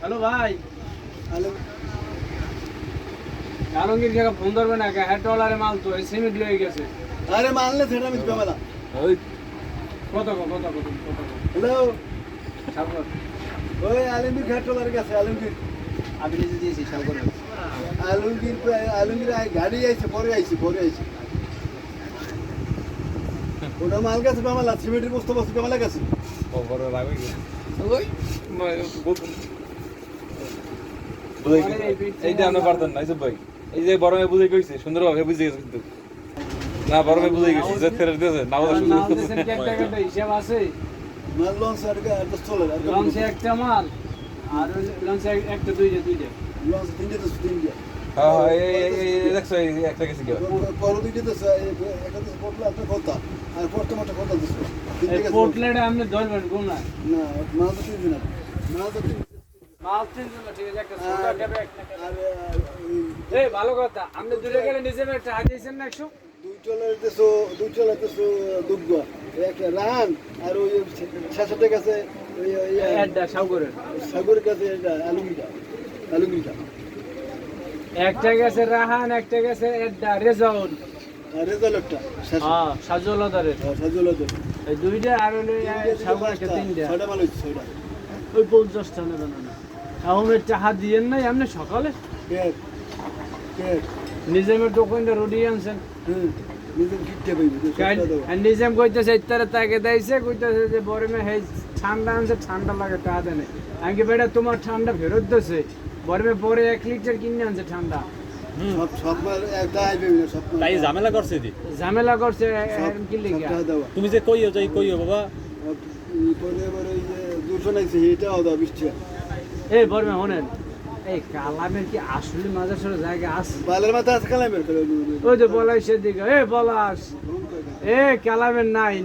Hello ভাই, hello Alamgir কাকা phone ধরবে না, হেড ডলারে মাল তো সিমেন্ট লয়ে গেছে। আরে মানলে সেটা আমি পেমেলা ওই কত হ্যালো সাগর ওই আলমগীর ঘাটলার কাছে আলমগীর আমি নিজে দিয়েছি সাগর। আলমগীর গাড়ি আইছে পরে আইছে ওটা মাল গেছে পেমেলা সিমেন্টের বস্তু পেমেলা গেছে বড় লাগবে কি ওই এইটা আমরা পারতেন না ভাই এই যে বড় মেয়ে বুঝে কইছে সুন্দরভাবে বুঝে গেছে কিন্তু না বড় মেয়ে বুঝে গেছে যে ফেরত দিয়েছে না ওটা সুন্দর একটা হিসাব আছে। মাল লঞ্চ আর চলে লঞ্চে একটা মাল আর লঞ্চে একটা দুইটা লঞ্চ তিনটে হ্যাঁ হ্যাঁ এই দেখছো এই একটা গেছে কি পরে দুইটে তো একটা তো পটলা একটা কথা আর পট্টমাটা কথা দিছো পোর্টল্যান্ডে আপনি ধরবেন কোন না না মাল তো তিনজন মাল তো মাল তিনজন না, ঠিক আছে একটা ছোটা দেবে একটা। আর এই ভালো কথা, আপনি দূরে গেলে নিজে একটা হাজিয়েছেন না 100। দুই চলাইতেছো দুগ্গ একটা রান আর ওই শেষের কাছে ওই একটা সাগরের সাগরের কাছে এটা আলুমিটা একটা গেছে রাহান, একটা গেছে এড্ডা রেজাউল, আর রেজাল্ট একটা হ্যাঁ সাজুলাদারের সাজুলাতে এই দুইটা আর হলো সাগর একটা তিনটা, ছয়টা মাল হয়েছে ছয়টা ওই 50টা নেবেন না। আহমের চাহা দিয়েন নাই আপনি সকালে কেক কেক নিজামের দোকানটা রুটি আনছেন। নিজের কিনতে পাইবে নিজাম কইতেছে ইত্যারে তাকে দেয়ছে, কইতেছে যে বরমে হে ঠান্ডা আনছে, ঠান্ডা লাগে টাকা দেনে। আমি কি বেটা তোমার ঠান্ডা ফেরত দিছে, বরমে পরে 1 লিটার কিনে আনছে ঠান্ডা। সব মাল একটা আইবে না সব মাল তাই ঝামেলা করছে দি ঝামেলা করছে কি লিখা। সবটা দাও তুমি যে কইও বাবা পরে এবারে এই যে 200 নাইছে এটাও দাও 20 টাকা এই বরমে শোনেন, এই কালামের কি আসলে মাজার জায়গা আছে? বালের মাথা আছে কালামের করে ওই যে পলাশের দিকে, এ পলাশ, এ কালামের নাই।